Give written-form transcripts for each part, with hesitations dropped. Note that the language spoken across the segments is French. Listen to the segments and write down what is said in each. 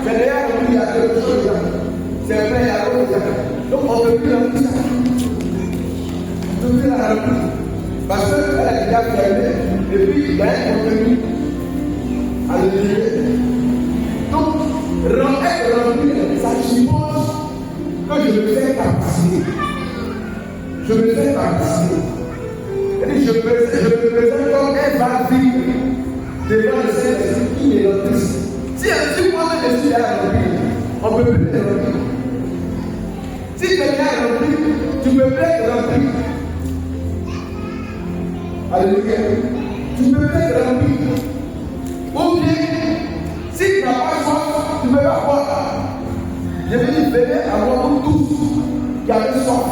c'est déjà rempli, il y a quelque chose là. C'est plein, il y a quelque chose là. Donc on ne peut plus remplir ça. On ne peut plus la remplir. Parce qu'elle a déjà fermé, et puis il y a un contenu à l'intérieur. Donc, être rempli, ça suppose que je me fais participer. Je me fais participer. Et je me présente comme un va-vivre devant le Saint-Esprit qui est rempli. Si un petit moment je suis rempli, on ne peut plus le remplir. Si quelqu'un est rempli, tu peux plus être rempli. Alléluia. Tu peux plus être rempli. Ou bien, si tu n'as pas soif, tu ne peux pas boire. Je vais dire, venez à moi tous qui avez soif.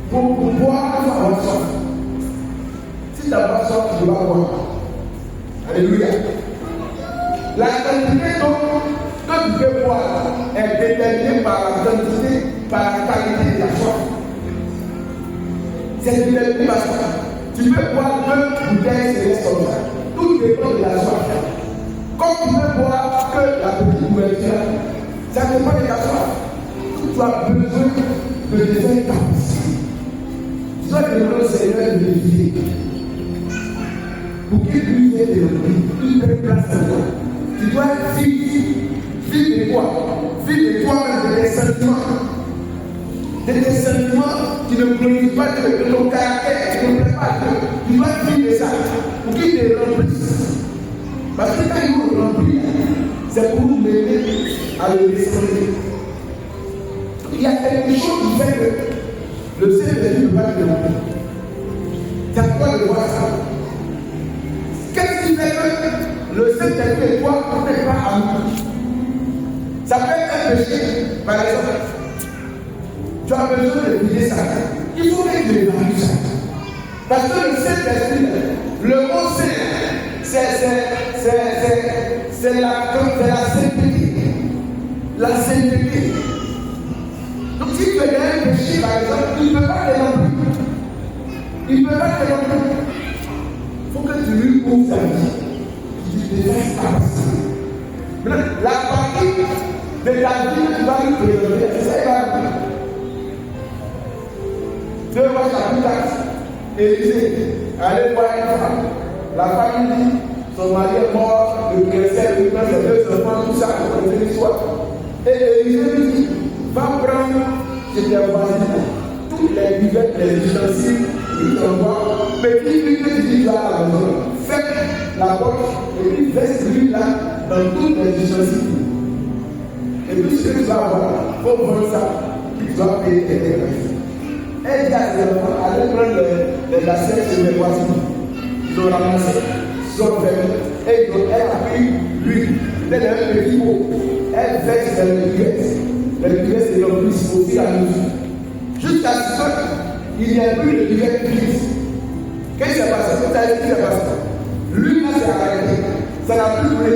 Pour boire, il faut avoir soif. Si tu n'as pas soif, tu ne peux pas boire. Alléluia. La quantité que tu peux boire est déterminée par la quantité, par la qualité de la soif. C'est déterminé par ça. Tu peux boire 2 bouteilles, c'est comme ça. Tout dépend de la soif. Comme tu peux boire que la petite ouverture, ça dépend de la soif. Tu as besoin de te faire capacité. Tu dois demander au Seigneur de vider. Pour qu'il puisse te remplir, il prenne place à toi. Tu dois vivre de quoi? Vivre de toi-même, de tes sentiments. De tes sentiments qui ne glorifient pas Dieu, de ton caractère qui ne plaît pas Dieu. Tu dois vivre de ça pour qu'il te remplisse. Parce que quand il vous remplit, c'est pour vous m'aider à le descendre. Il y a quelque chose qui fait que le Seigneur ne peut pas te remplir. C'est pourquoi je vois ça. Qu'est-ce qui fait que le Saint-Esprit et toi ne sont pas amis? Ça peut être un péché, par exemple. Tu as besoin de vider ça. Il faut que tu évalues ça. Parce que le Saint-Esprit, le mot Saint, c'est la sainteté. La sainteté. Donc si tu as un péché, par exemple, il ne peut pas te remplir. Il ne peut pas te remplir. Il faut que tu lui ouvres ta vie. Tu te fasses capacité. La partie de ta vie que tu vas lui présenter, c'est ça qu'il va dire. 2 mois chapitre 4, Élisée, allez voir une femme. La femme dit, son mari est mort, le cancer, il prend ses 2 enfants, tout ça, pour connaître l'histoire. Et Élisée lui dit, va prendre chez tes voisins toutes les buvettes, les ustensiles, il t'envoie, petit lui que tu dis là à la maison, fais la porte, et puis verse lui là dans toutes les ustensiles. Et puis ce que tu vas avoir, il faut prendre ça, tu dois payer tes dépenses. Elle dit à ses enfants, allez prendre les lacets chez mes voisins. Ils ont ramassé, ils ont fait, et elle a pris l'huile, elle a un petit pot, elle verse dans les cuvettes. Les cuvettes se remplissent au fur et à mesure. Jusqu'à ce qu'il n'y ait plus de cuvettes vides. Qu'est-ce qui s'est passé? Vous savez ce qui s'est passé? L'huile s'est arrêtée, ça n'a plus coulé.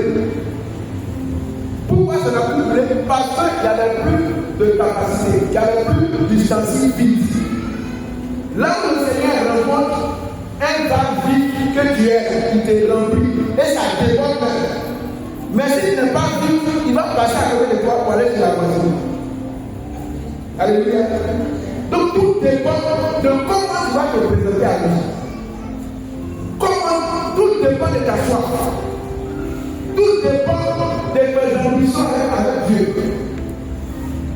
Pourquoi ça n'a plus coulé? Parce qu'il n'y avait plus de capacité, il n'y avait plus d'ustensiles vides. Là où le Seigneur rencontre un temps vide que tu es, qui te remplit, et ça déborde même. Mais s'il n'est pas vide, il va passer à côté de toi pour aller sur la maison. Alléluia. Donc tout dépend de comment tu vas te présenter à lui. Tout dépend de ta foi. Tout dépend de tes ambitions avec Dieu.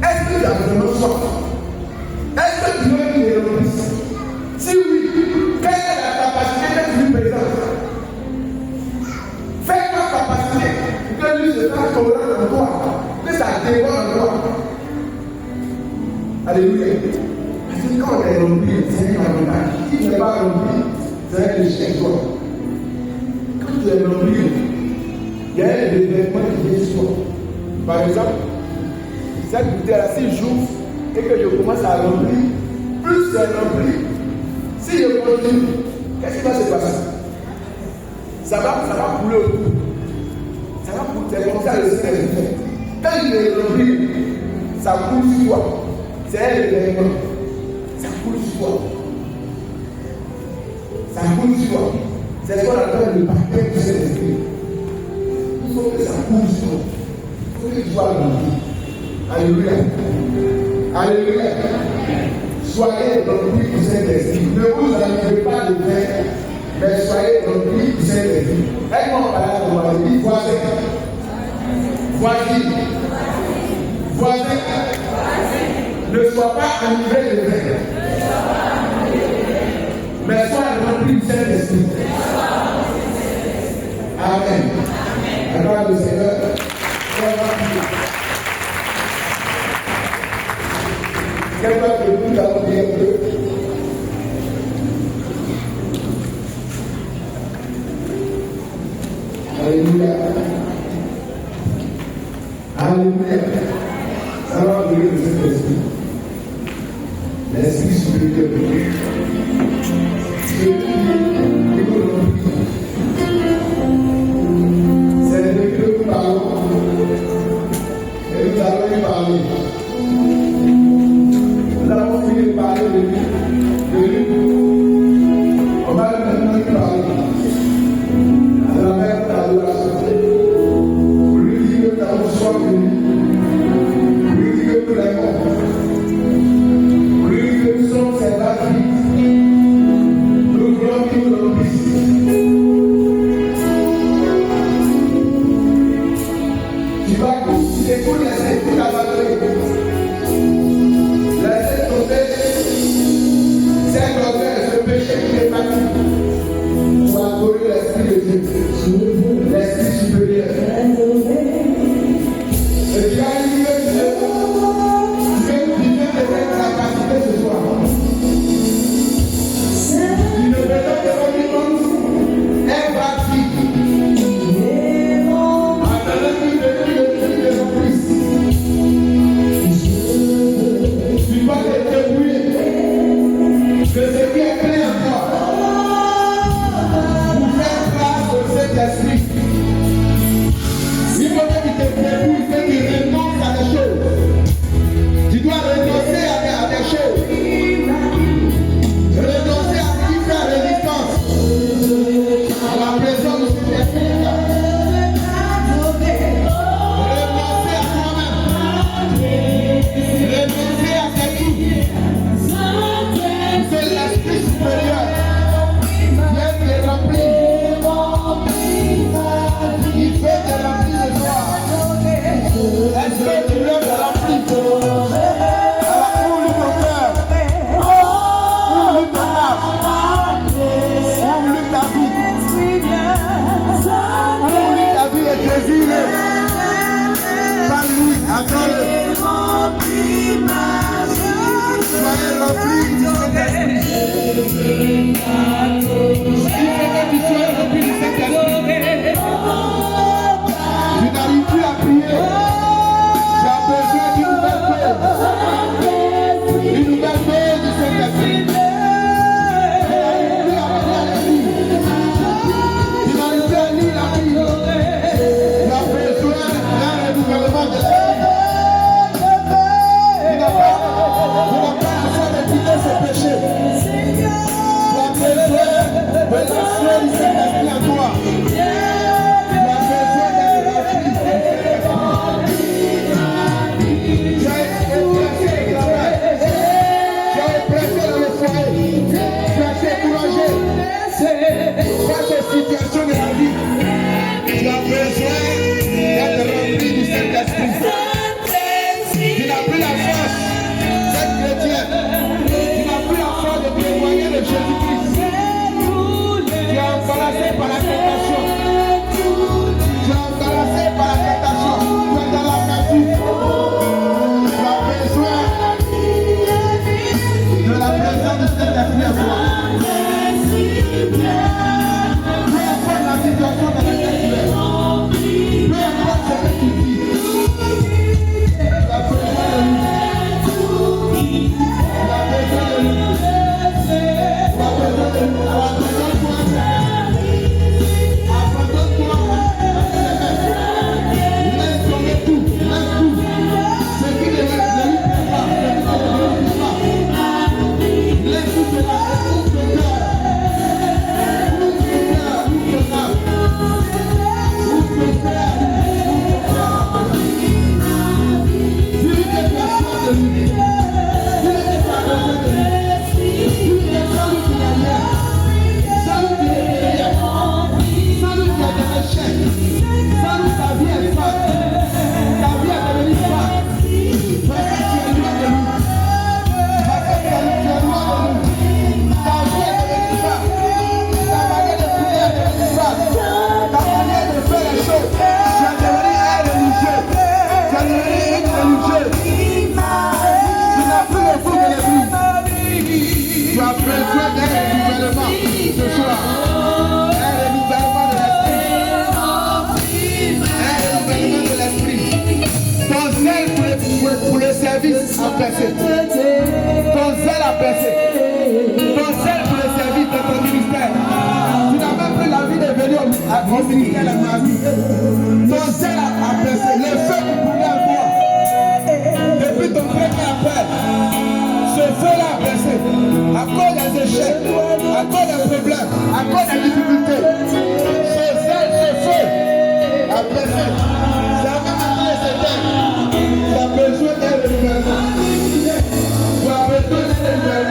Est-ce que tu as vraiment soif? Est-ce que tu veux qu'il te remplisse? Si oui, quelle est la capacité que tu lui présentes? Fais ta capacité que lui se fasse tolérer en toi, que ça déborde en toi. Alléluia. Parce que quand on est rempli, c'est un avantage. Si tu n'es pas rempli, c'est un échec toi. Quand tu es rempli, il y a un événement qui vient sur toi. Par exemple, cette bouteille à 6 jours et que je commence à remplir, plus c'est rempli. Si je continue, qu'est-ce qui va se passer? Ça va couler autour. Ça va couler, c'est comme ça le Seigneur fait. Quand il est rempli, ça coule sur toi. C'est un événement. Ça coule sur toi. Ça coule sur toi. C'est ce qu'on appelle le baptême du Saint-Esprit. Il faut que ça coule sur toi. que tu sois rempli. Alléluia. Alléluia. Soyez remplis du Saint-Esprit. Ne vous ennuyez pas de vin, mais soyez remplis du Saint-Esprit. Aide-moi par là, on va dire voisin. Voici. Voisin. Ne sois pas enivré de vin, mais sois rempli du Saint-Esprit. Amen. La gloire du Seigneur. Quelqu'un que nous avons dit un peu. Alléluia. Alléluia. Ça va brûler le Saint-Esprit. L'Esprit supérieur de Dieu. C'est de lui que nous parlons. Et nous allons lui parler. Nous avons fini de parler de lui. On va maintenant lui parler. À la même adoration. Pour lui dire que nous avons soif de lui. Pour lui dire que nous l'aimons. Pour lui dire que nous sommes ses bâtiments. Nous voulons qu'il nous remplisse. Tu vas écouter tout laisser tout abandonner. Laissez tomber cet orgueil, ce péché qui est parti pour adorer l'Esprit de Dieu, l'Esprit supérieur. Et tu as dit que tu veux vivre peut-être la capacité ce soir. Tu ne peux pas te rendre compte, elle va vivre. Attendez que de son Christ. service a percé. Ton zèle a percé. Ton zèle pour le service de ton ministère. Tu n'as même plus l'envie de venir au ministère de ma vie. Ton zèle a percé. Le feu qui brûlait en toi. Depuis ton premier appel. Ce feu-là a percé. À cause des échecs. À cause des problèmes. À cause des difficultés. Ce zèle, ce feu a percé. Ça va amener ce thème. Tu as besoin d'un renouvellement. Tu as besoin d'un renouvellement.